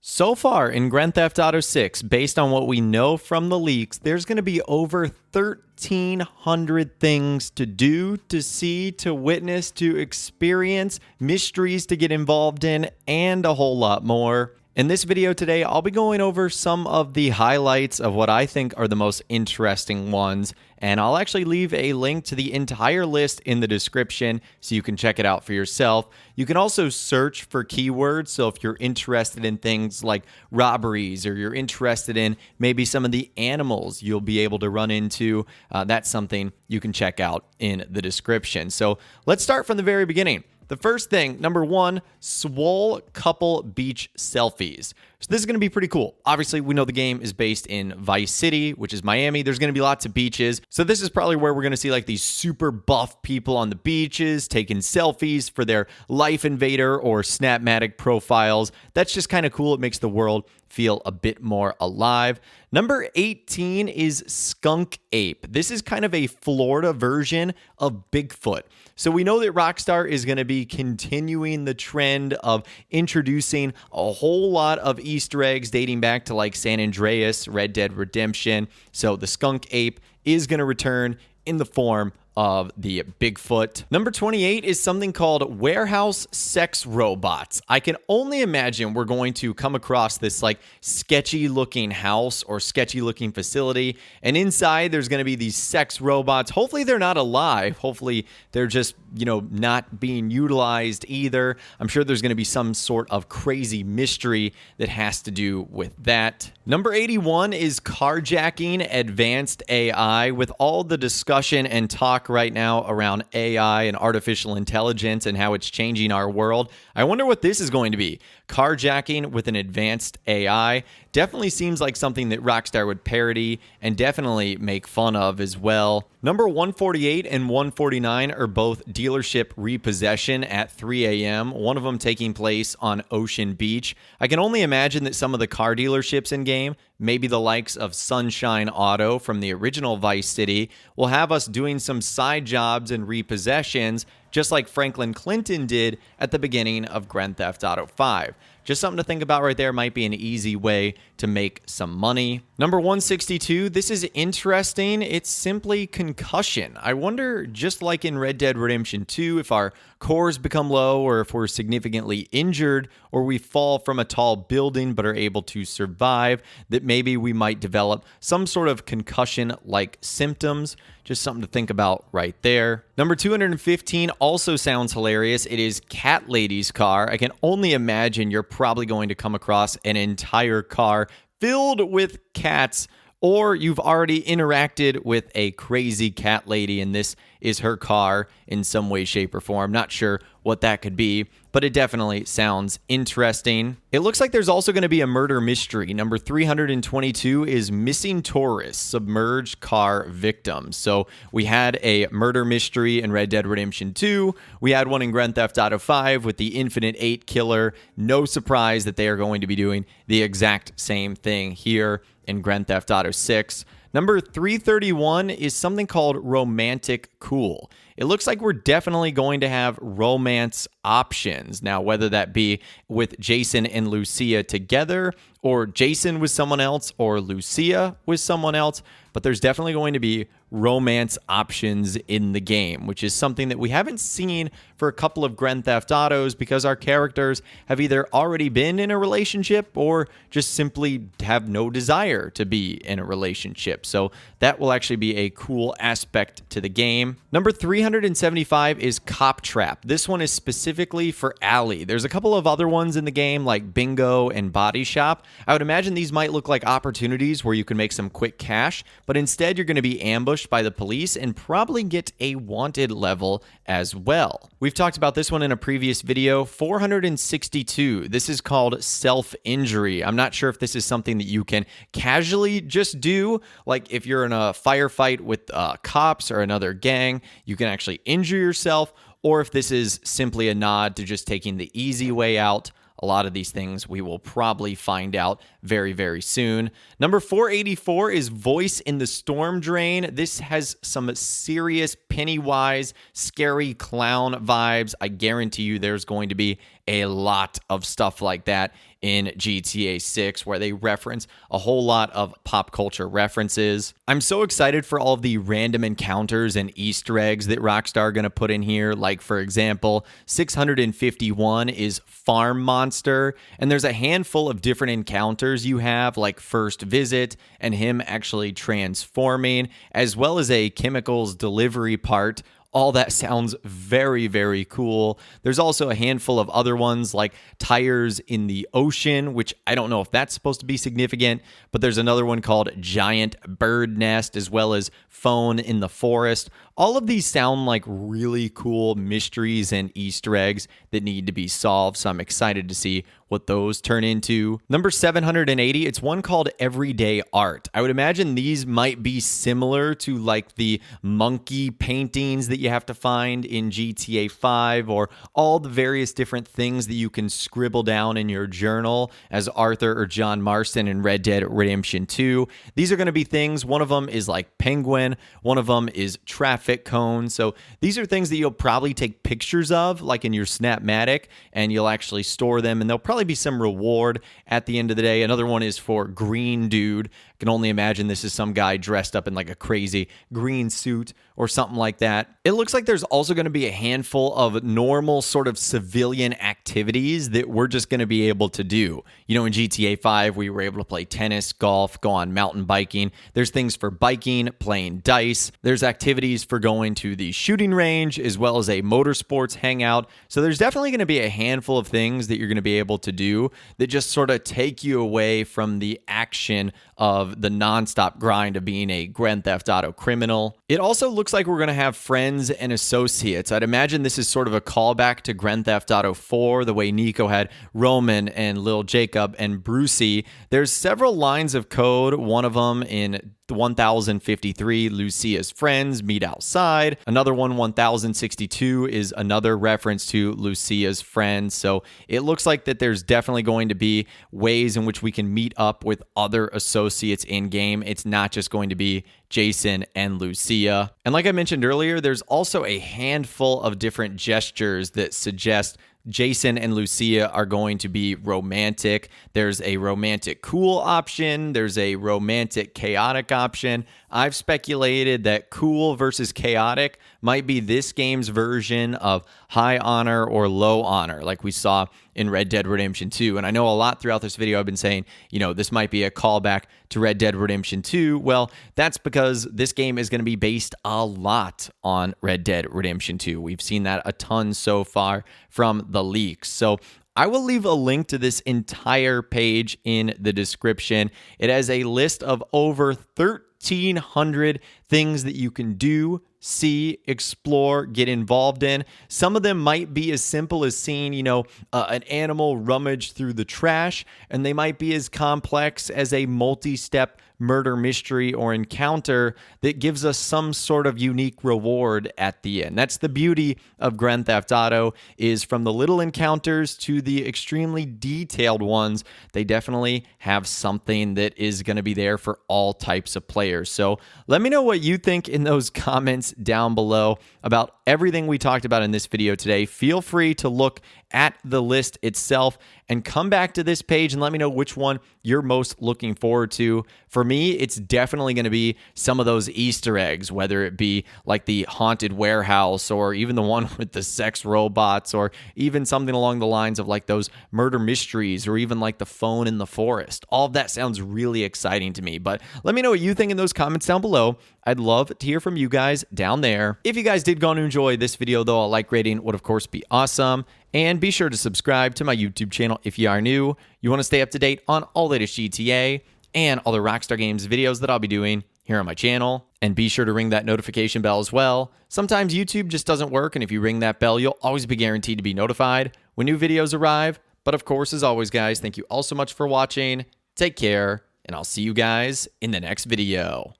So far in Grand Theft Auto 6, based on what we know from the leaks, there's going to be over 1,300 things to do, to see, to witness, to experience, mysteries to get involved in, and a whole lot more. In this video today, I'll be going over some of the highlights of what I think are the most interesting ones, and I'll actually leave a link to the entire list in the description so you can check it out for yourself. You can also search for keywords, so if you're interested in things like robberies or you're interested in maybe some of the animals you'll be able to run into, that's something you can check out in the description. So let's start from the very beginning. The first thing, number one, swole couple beach selfies. So this is going to be pretty cool. Obviously, we know the game is based in Vice City, which is Miami. There's going to be lots of beaches. So this is probably where we're going to see like these super buff people on the beaches taking selfies for their Life Invader or Snapmatic profiles. That's just kind of cool. It makes the world feel a bit more alive. Number 18 is Skunk Ape. This is kind of a Florida version of Bigfoot. So we know that Rockstar is going to be continuing the trend of introducing a whole lot of Easter eggs dating back to like San Andreas, Red Dead Redemption. So the Skunk Ape is going to return in the form of the Bigfoot. Number 28 is something called Warehouse Sex Robots. I can only imagine we're going to come across this like sketchy looking house or sketchy looking facility, and inside there's going to be these sex robots. Hopefully they're not alive. Hopefully they're just, not being utilized either. I'm sure there's going to be some sort of crazy mystery that has to do with that. Number 81 is Carjacking Advanced AI. With all the discussion and talk right now around AI and artificial intelligence and how it's changing our world, I wonder what this is going to be. Carjacking with an advanced AI definitely seems like something that Rockstar would parody and definitely make fun of as well. Number 148 and 149 are both dealership repossession at 3 a.m., one of them taking place on Ocean Beach. I can only imagine that some of the car dealerships in-game, maybe the likes of Sunshine Auto from the original Vice City, will have us doing some side jobs and repossessions just like Franklin Clinton did at the beginning of Grand Theft Auto 5. Just something to think about right there. Might be an easy way to make some money. Number 162, this is interesting. It's simply concussion. I wonder, just like in Red Dead Redemption 2, if our cores become low or if we're significantly injured or we fall from a tall building but are able to survive, that maybe we might develop some sort of concussion-like symptoms. Just something to think about right there. Number 215 also sounds hilarious. It is Cat Lady's car. I can only imagine you're probably going to come across an entire car filled with cats, or you've already interacted with a crazy cat lady and this is her car in some way, shape, or form. Not sure what that could be, but it definitely sounds interesting. It looks like there's also going to be a murder mystery. Number 322 is Missing Tourists, Submerged Car Victims. So we had a murder mystery in Red Dead Redemption 2. We had one in Grand Theft Auto 5 with the Infinite 8 killer. No surprise that they are going to be doing the exact same thing here in Grand Theft Auto 6. Number 331 is something called Romantic Cool. It looks like we're definitely going to have romance options. Now, whether that be with Jason and Lucia together, or Jason with someone else, or Lucia with someone else, but there's definitely going to be romance options in the game, which is something that we haven't seen for a couple of Grand Theft Autos because our characters have either already been in a relationship or just simply have no desire to be in a relationship. So that will actually be a cool aspect to the game. Number 375 is Cop Trap. This one is specifically for Alley. There's a couple of other ones in the game like Bingo and Body Shop. I would imagine these might look like opportunities where you can make some quick cash, but instead you're going to be ambushed by the police and probably get a wanted level as well. We've talked about this one in a previous video. 462. This is called self-injury. I'm not sure if this is something that you can casually just do. Like if you're in a firefight with cops or another gang, you can actually injure yourself, or if this is simply a nod to just taking the easy way out. A lot of these things we will probably find out very, very soon. Number 484 is Voice in the Storm Drain. This has some serious Pennywise, scary clown vibes. I guarantee you there's going to be a lot of stuff like that in GTA 6, where they reference a whole lot of pop culture references. I'm so excited for all of the random encounters and Easter eggs that Rockstar are going to put in here. Like, for example, 651 is Farm Monster, and there's a handful of different encounters you have, like First Visit and him actually transforming, as well as a chemicals delivery part. All that sounds very, very cool. There's also a handful of other ones like tires in the ocean, which I don't know if that's supposed to be significant, but there's another one called Giant Bird Nest, as well as Phone in the Forest. All of these sound like really cool mysteries and Easter eggs that need to be solved, so I'm excited to see what those turn into. Number 780, it's one called Everyday Art. I would imagine these might be similar to like the monkey paintings that you have to find in GTA 5, or all the various different things that you can scribble down in your journal as Arthur or John Marston in Red Dead Redemption 2. These are going to be things, one of them is like penguin, one of them is traffic cone. So these are things that you'll probably take pictures of, like in your Snapmatic, and you'll actually store them, and there'll probably be some reward at the end of the day. Another one is for Green Dude. I can only imagine this is some guy dressed up in like a crazy green suit or something like that. It looks like there's also going to be a handful of normal sort of civilian activities that we're just going to be able to do. You know, in GTA 5, we were able to play tennis, golf, go on mountain biking. There's things for biking, playing dice. There's activities for going to the shooting range, as well as a motorsports hangout. So there's definitely going to be a handful of things that you're going to be able to do that just sort of take you away from the action of the nonstop grind of being a Grand Theft Auto criminal. It also looks like we're going to have friends and associates. I'd imagine this is sort of a callback to Grand Theft Auto 4, the way Nico had Roman and Lil Jacob and Brucey. There's several lines of code, one of them in 1053, Lucia's friends meet outside. Another one, 1062, is another reference to Lucia's friends. So it looks like that there's definitely going to be ways in which we can meet up with other associates in game. It's not just going to be Jason and Lucia. And like I mentioned earlier, there's also a handful of different gestures that suggest Jason and Lucia are going to be romantic. There's a romantic cool option. There's a romantic chaotic option. I've speculated that cool versus chaotic might be this game's version of high honor or low honor, like we saw in Red Dead Redemption 2. And I know a lot throughout this video I've been saying, you know, this might be a callback to Red Dead Redemption 2. Well, that's because this game is going to be based a lot on Red Dead Redemption 2. We've seen that a ton so far from the leaks. So I will leave a link to this entire page in the description. It has a list of over 1,300 things that you can do, see, explore, get involved in. Some of them might be as simple as seeing, an animal rummage through the trash, and they might be as complex as a multi-step murder mystery or encounter that gives us some sort of unique reward at the end. That's the beauty of Grand Theft Auto, is from the little encounters to the extremely detailed ones, they definitely have something that is going to be there for all types of players. So let me know what you think in those comments down below about everything we talked about in this video today. Feel free to look at the list itself and come back to this page and let me know which one you're most looking forward to. For me, it's definitely going to be some of those Easter eggs, whether it be like the haunted warehouse or even the one with the sex robots, or even something along the lines of like those murder mysteries, or even like the phone in the forest. All of that sounds really exciting to me, but let me know what you think in those comments down below. I'd love to hear from you guys down there. If you guys did go and enjoy this video, though, a like rating would of course be awesome. And be sure to subscribe to my YouTube channel if you are new. You want to stay up to date on all the latest GTA and all the Rockstar Games videos that I'll be doing here on my channel. And be sure to ring that notification bell as well. Sometimes YouTube just doesn't work, and if you ring that bell, you'll always be guaranteed to be notified when new videos arrive. But of course, as always, guys, thank you all so much for watching. Take care, and I'll see you guys in the next video.